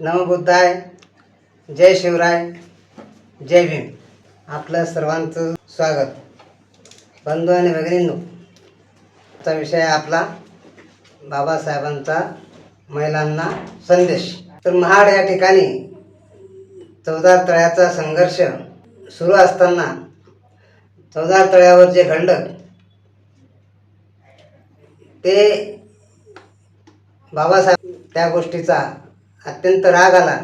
नमो बुद्धाय, जय शिवराय, जय भीम. आपलं सर्वांचं स्वागत. बंधू आणि भगिनींनो, चा विषय आपला बाबासाहेबांचा महिलांना संदेश. तर महाड या ठिकाणी चौदार तळ्याचा संघर्ष सुरू असताना चौदार तळ्यावर जे घडलं ते बाबासाहेब त्या गोष्टीचा अत्यंत राग आला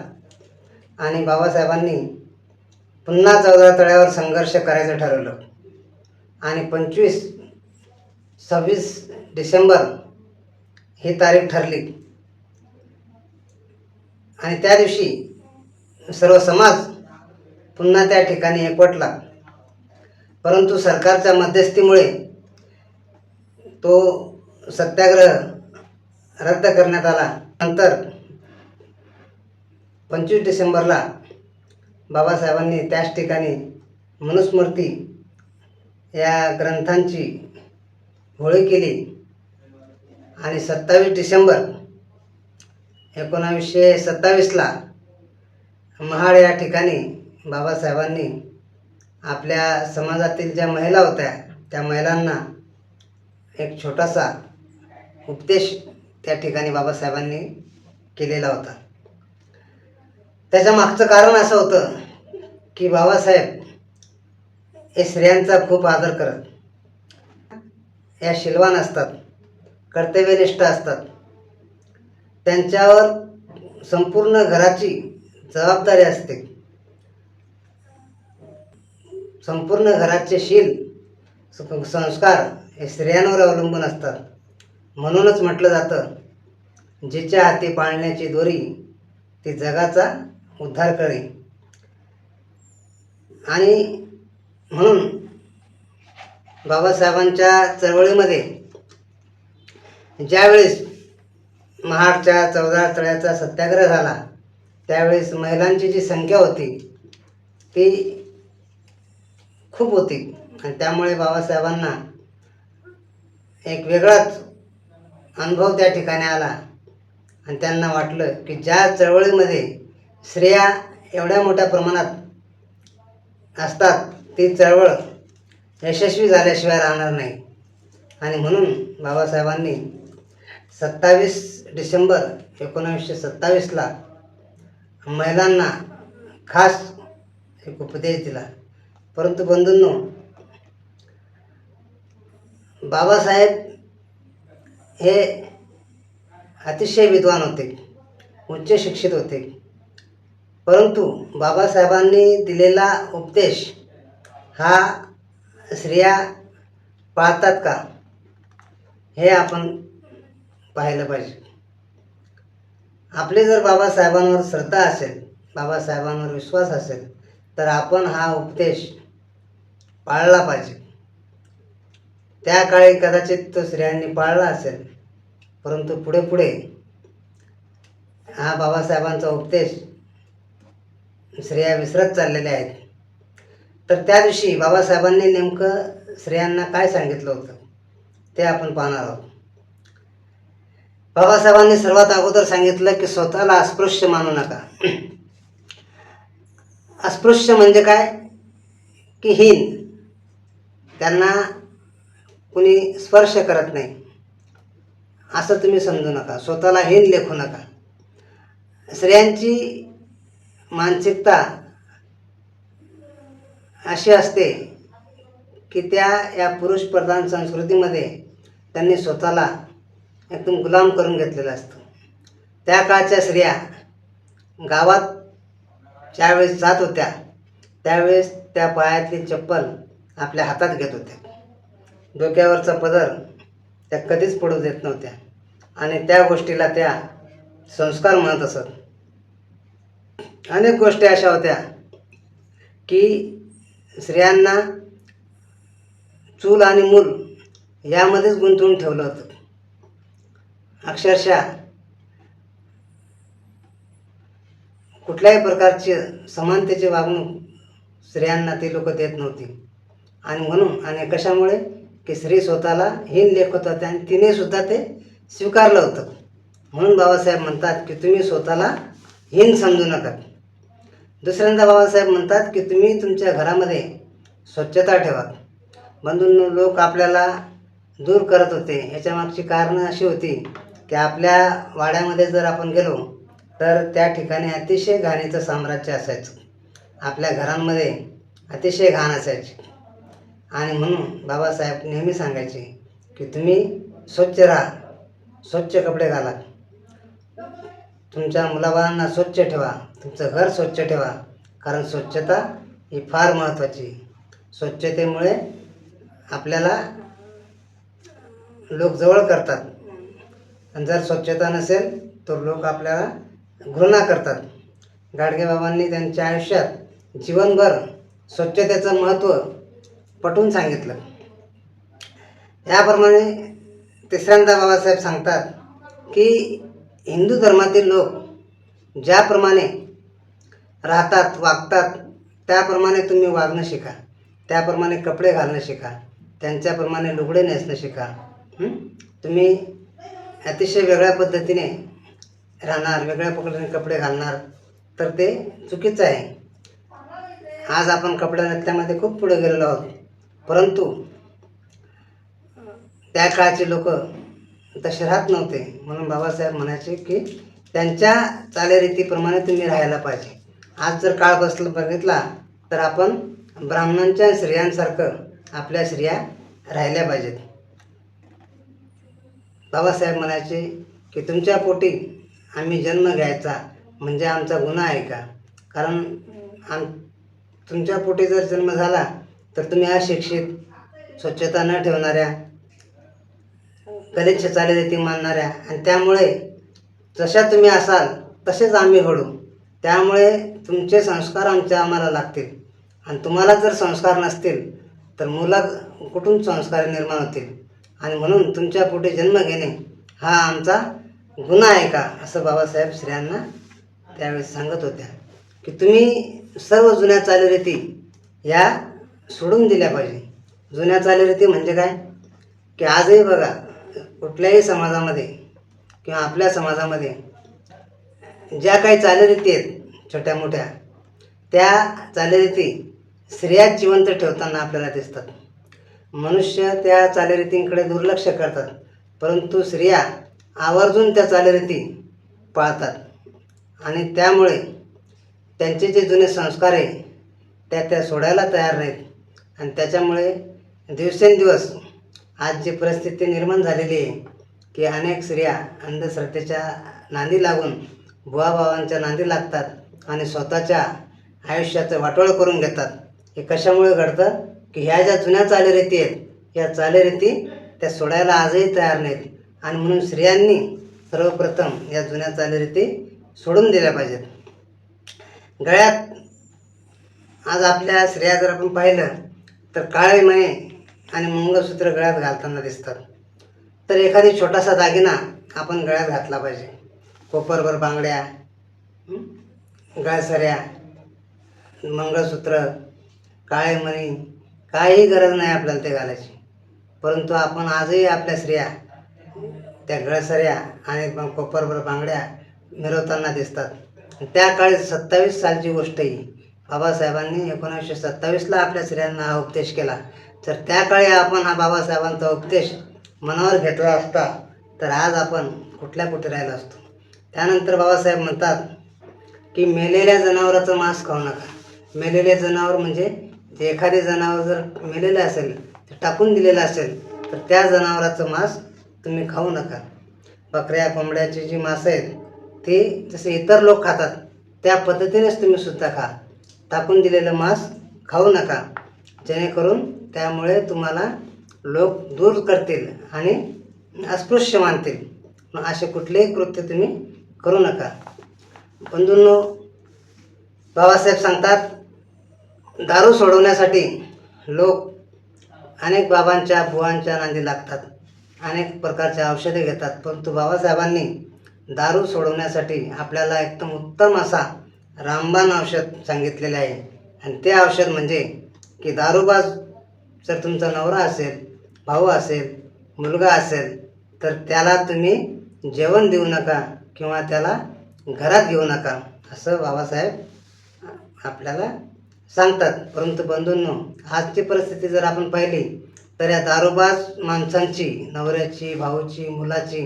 आणि बाबासाहेबांनी पुन्हा चौदार तळ्यावर संघर्ष करायचं ठरवलं आणि 26 डिसेंबर ही तारीख ठरली आणि त्या दिवशी सर्व समाज पुन्हा त्या ठिकाणी एकवटला. परंतु सरकारच्या मध्यस्थीमुळे तो सत्याग्रह रद्द करण्यात आला. नंतर 25 डिसेंबरला बाबासाहेबांनी त्याच ठिकाणी मनुस्मृती या ग्रंथांची होळी केली आणि 27 डिसेंबर 1927ला महाड या ठिकाणी बाबासाहेबांनी आपल्या समाजातील ज्या महिला होत्या त्या महिलांना एक छोटासा उपदेश त्या ठिकाणी बाबासाहेबांनी केलेला होता. त्याच्या मागचं कारण असं होतं की बाबासाहेब हे स्त्रियांचा खूप आदर करत. या शीलवान असतात, कर्तव्यनिष्ठ असतात. त्यांच्यावर संपूर्ण घराची जबाबदारी असते. संपूर्ण घराचे शील संस्कार हे स्त्रियांवर अवलंबून असतात. म्हणूनच म्हटलं जातं, जिच्या हाती पाळण्याची दोरी ती जगाचा उद्धार करी. आणि म्हणून बाबासाहेबांच्या चळवळीमध्ये ज्यावेळेस महाडच्या चौदार तळ्याचा सत्याग्रह झाला त्यावेळेस महिलांची जी संख्या होती ती खूप होती आणि त्यामुळे बाबासाहेबांना एक वेगळाच अनुभव त्या ठिकाणी आला आणि त्यांना वाटलं की ज्या चळवळीमध्ये स्त्रिया एवढ्या मोठ्या प्रमाणात असतात ती चळवळ यशस्वी झाल्याशिवाय राहणार नाही. आणि म्हणून बाबासाहेबांनी 27 डिसेंबर 1927ला महिलांना खास एक उपदेश दिला. परंतु बंधूंनो, बाबासाहेब हे अतिशय विद्वान होते, उच्च शिक्षित होते. परंतु बाबासाहेबांनी दिलेला उपदेश हा स्त्रिया पाळतात का हे आपण पाहिलं पाहिजे. आपले जर बाबासाहेबांवर श्रद्धा असेल, बाबासाहेबांवर विश्वास असेल तर आपण हा उपदेश पाळला पाहिजे. त्या काळी कदाचित तो स्त्रियांनी पाळला असेल, परंतु पुढे पुढे हा बाबासाहेबांचा उपदेश स्त्रिया विसरत चाललेल्या आहेत. तर त्या दिवशी बाबासाहेबांनी नेमकं स्त्रियांना काय सांगितलं होतं ते आपण पाहणार आहोत. बाबासाहेबांनी सर्वात अगोदर सांगितलं की स्वतःला अस्पृश्य मानू नका. अस्पृश्य म्हणजे काय की हीन, त्यांना कुणी स्पर्श करत नाही असं तुम्ही समजू नका. स्वतःला हीन लेखू नका. स्त्रियांची मानसिकता अशी असते की त्या या पुरुष प्रधान संस्कृतीमध्ये त्यांनी स्वतःला एकदम गुलाम करून घेतलेलं असतं. त्या काळच्या स्त्रिया गावात ज्यावेळेस जात होत्या त्यावेळेस त्या पायातली चप्पल आपल्या हातात घेत होत्या. डोक्यावरचा पदर त्या कधीच पडू देत नव्हत्या आणि त्या गोष्टीला त्या संस्कार म्हणत असत. अनेक गोष्टी अशा होत्या की स्त्रियांना चूल आणि मूल यामध्येच गुंतवून ठेवलं होतं. अक्षरशः कुठल्याही प्रकारची समानतेची वागणूक स्त्रियांना ती लोक देत नव्हती. आणि म्हणून आणि कशामुळे की स्त्री स्वतःला हीन लेखत होत्या आणि तिने सुद्धा ते स्वीकारलं होतं. म्हणून बाबासाहेब म्हणतात की तुम्ही स्वतःला हीन समजू नका. दुसऱ्यांदा बाबासाहेब म्हणतात की तुम्ही तुमच्या घरामध्ये स्वच्छता ठेवा. बंधूंनो, लोक आपल्याला दूर करत होते. याच्यामागची कारणं अशी होती की आपल्या वाड्यामध्ये जर आपण गेलो तर त्या ठिकाणी अतिशय घाणीचं साम्राज्य असायचं. आपल्या घरांमध्ये अतिशय घाण असायची. आणि म्हणून बाबासाहेब नेहमी सांगायचे की तुम्ही स्वच्छ राहा, स्वच्छ कपडे घाला, तुमच्या मुलाबाळांना स्वच्छ ठेवा, तुमचं घर स्वच्छ ठेवा. कारण स्वच्छता ही फार महत्त्वाची. स्वच्छतेमुळे आपल्याला लोक जवळ करतात. आणि जर स्वच्छता नसेल तर लोक आपल्याला घृणा करतात. गाडगेबाबांनी त्यांच्या आयुष्यात जीवनभर स्वच्छतेचं महत्त्व पटवून सांगितलं. याप्रमाणे तिसऱ्यांदा बाबासाहेब सांगतात की हिंदू धर्मातील लोक ज्याप्रमाणे राहतात, वागतात, त्याप्रमाणे तुम्ही वागणं शिका, त्याप्रमाणे कपडे घालणं शिका, त्यांच्याप्रमाणे लुगडे नेसणं शिका. तुम्ही अतिशय वेगळ्या पद्धतीने राहणार, वेगळ्या पद्धतीने कपडे घालणार तर ते चुकीचं आहे. आज आपण कपडे नेसण्यामध्ये खूप पुढे गेलेलो आहोत, परंतु त्या काळचे लोक तसे राहत नव्हते. म्हणून बाबासाहेब म्हणायचे की त्यांच्या चालीरीतीप्रमाणे तुम्ही राहायला पाहिजे. आज जर काळ बघितला तर आपण ब्राह्मणांच्या स्त्रियांसारखं आपल्या स्त्रिया राहिल्या पाहिजेत. बाबासाहेब म्हणायचे की तुमच्या पोटी आम्ही जन्म घ्यायचा म्हणजे आमचा गुन्हा आहे का? कारण तुमच्या पोटी जर जन्म झाला तर तुम्ही अशिक्षित, स्वच्छता न ठेवणाऱ्या, गलिच्छ चालीरीती मानणाऱ्या, आणि त्यामुळे जशा तुम्ही असाल तसेच आम्ही घडू. त्यामुळे तुमचे संस्कार आम्हाला लागतील. आणि तुम्हाला जर संस्कार नसतील तर मुलं कुठून संस्कार निर्माण होतील? आणि म्हणून तुमच्या पोटी जन्म घेणे हा आमचा गुन्हा आहे का? असं बाबासाहेब स्त्रियांना त्यावेळेस सांगत होत्या की तुम्ही सर्व जुन्या चालीरीती या सोडून दिल्या पाहिजे. जुन्या चालीरीती म्हणजे काय की आजही बघा कुठल्याही समाजामध्ये किंवा आपल्या समाजामध्ये ज्या काही चालीरीती आहेत छोट्या मोठ्या, त्या चालीरीती स्त्रिया जिवंत ठेवताना आपल्याला दिसतात. मनुष्य त्या चालीरीतींकडे दुर्लक्ष करतात, परंतु स्त्रिया आवर्जून त्या चालीरीती पाळतात. आणि त्यामुळे त्यांचे जे जुने संस्कार आहे त्या सोडायला तयार नाहीत. आणि त्याच्यामुळे दिवसेंदिवस आज जी परिस्थिती निर्माण झालेली आहे की अनेक स्त्रिया अंधश्रद्धेच्या नांदी लागून बुवाभावांच्या नांदी लागतात आणि स्वतःच्या आयुष्याचं वाटोळं करून घेतात. हे कशामुळे घडतं की ह्या ज्या जुन्या चालीरीती आहेत, या चालीरीती त्या सोडायला आजही तयार नाहीत. आणि म्हणून स्त्रियांनी सर्वप्रथम या जुन्या चालीरीती सोडून दिल्या पाहिजेत. गळ्यात आज आपल्या स्त्रिया जर आपण पाहिलं तर काळे मणी आणि मंगळसूत्र गळ्यात घालताना दिसतात. तर एखादी छोटासा दागिना आपण गळ्यात घातला पाहिजे. कोपरभर बांगड्या, गळसऱ्या, मंगळसूत्र, काळे मणी, काही गरज नाही आपल्याला ते घालायची. परंतु आपण आजही आपल्या स्त्रिया त्या गळसऱ्या आणि कोपरभर बांगड्या मिरवताना दिसतात. त्या काळी 27 सालची गोष्ट ही बाबासाहेबांनी 1927ला आपल्या स्त्रियांना हा उपदेश केला. तर त्या काळी आपण हा बाबासाहेबांचा उपदेश मनावर घेतला असता तर आज आपण कुठल्या कुठे राहिलो असतो. त्यानंतर बाबासाहेब म्हणतात की मेलेल्या जनावराचं मांस खाऊ नका. मेलेले जनावर म्हणजे जे एखादे जनावर जर मेलेलं असेल, ते टाकून दिलेलं असेल, तर त्या जनावराचं मांस तुम्ही खाऊ नका. बकऱ्या कोंबड्याची जी मांस आहेत ती जसे इतर लोक खातात त्या पद्धतीनेच तुम्ही सुद्धा खा. टाकून दिलेलं मांस खाऊ नका, जेणेकरून त्यामुळे तुम्हाला लोक दूर करतील आणि अस्पृश्य मानतील. असे कुठलेही कृत्य तुम्ही करू नका. बंधूंनो, बाबासाहेब सांगतात दारू सोडवण्यासाठी लोक अनेक बाबांच्या बुवांच्या नांदी लागतात, अनेक प्रकारचे औषधे घेतात. परंतु बाबासाहेबांनी दारू सोडवण्यासाठी आपल्याला एकदम उत्तम असा रामबाण औषध सांगितलेले आहे. आणि ते औषध म्हणजे की दारूबाज जर तुमचा नवरा असेल, भाऊ असेल, मुलगा असेल, तर त्याला तुम्ही जेवण देऊ नका किंवा त्याला घरात घेऊ नका. असं बाबासाहेब आपल्याला सांगतात. परंतु बंधूंनो, आजची परिस्थिती जर आपण पाहिली तर या दारूबाज माणसांची, नवऱ्याची, भाऊची, मुलाची,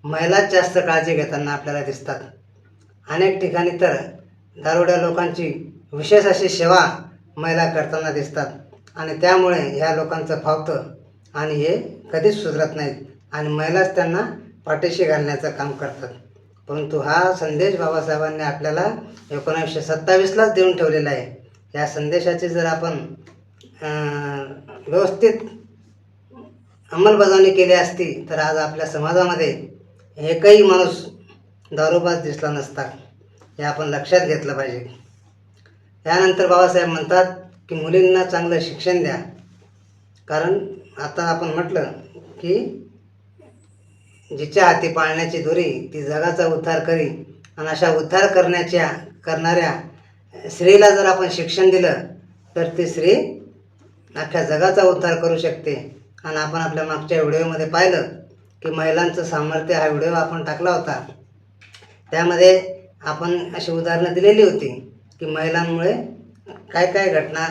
महिलाच जास्त काळजी घेताना आपल्याला दिसतात. अनेक ठिकाणी तर दारुड्या लोकांची विशेष अशी सेवा महिला करताना दिसतात आणि त्यामुळे ह्या लोकांचं फावतं आणि हे कधीच सुधरत नाहीत आणि महिलाच त्यांना पाठीशी घालण्याचं काम करतात. परंतु हा संदेश बाबासाहेबांनी आपल्याला 1927लाच देऊन ठेवलेला आहे. या संदेशाची जर आपण व्यवस्थित अंमलबजावणी केली असती तर आज आपल्या समाजामध्ये एकही माणूस दारूबाज दिसला नसता. हे आपण लक्षात घेतलं पाहिजे. त्यानंतर बाबासाहेब म्हणतात की मुलींना चांगलं शिक्षण द्या. कारण आता आपण म्हटलं की जिच्या हाती पाळण्याची दोरी ती जगाचा उद्धार करी आणि अशा उद्धार करणाऱ्या स्त्रीला जर आपण शिक्षण दिलं तर ती स्त्री अख्ख्या जगाचा उद्धार करू शकते. आणि आपण आपल्या मागच्या व्हिडिओमध्ये पाहिलं की महिलांचं सामर्थ्य हा व्हिडिओ आपण टाकला होता. त्यामध्ये आपण अशी उदाहरणं दिलेली होती की महिलांमुळे काय काय घटना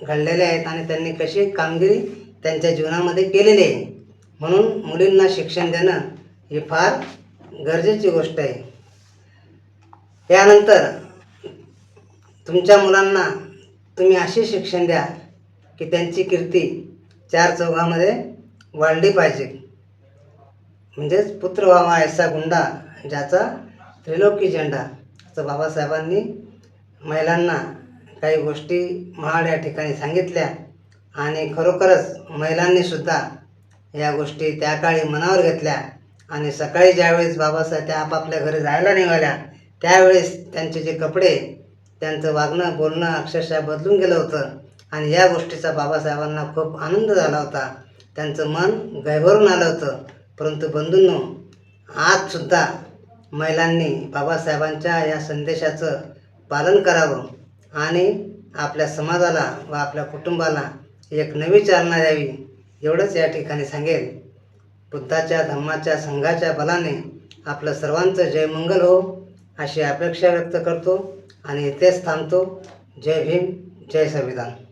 घडलेल्या आहेत आणि त्यांनी कशी कामगिरी त्यांच्या जीवनामध्ये केलेली आहे. म्हणून मुलींना शिक्षण देणं ही फार गरजेची गोष्ट आहे. यानंतर तुमच्या मुलांना तुम्ही असे शिक्षण द्या की त्यांची कीर्ती चार चौघामध्ये वाढली पाहिजे. म्हणजेच पुत्र व्हावा ऐसा गुंडा ज्याचा त्रिलोकी झेंडा. असं बाबासाहेबांनी महिलांना काही गोष्टी महाड या ठिकाणी सांगितल्या आणि खरोखरच महिलांनीसुद्धा या गोष्टी त्या काळी मनावर घेतल्या आणि सकाळी ज्यावेळेस बाबासाहेब त्या आपापल्या घरी जायला निघाल्या त्यावेळेस त्यांचे जे कपडे, त्यांचं वागणं बोलणं अक्षरशः बदलून गेलं होतं आणि या गोष्टीचा बाबासाहेबांना खूप आनंद झाला होता. त्यांचं मन गहिवरून आलं होतं. परंतु बंधूंनो, आजसुद्धा महिलांनी बाबासाहेबांच्या या संदेशाचं पालन करावं आणि आपल्या समाजाला व आपल्या कुटुंबाला एक नवी चालना द्यावी एवढंच या ठिकाणी सांगेल. बुद्धाच्या धम्माच्या संघाच्या बलाने आपलं सर्वांचं जयमंगल हो अशी अपेक्षा व्यक्त करतो आणि इथेच थांबतो. जय भीम, जय संविधान.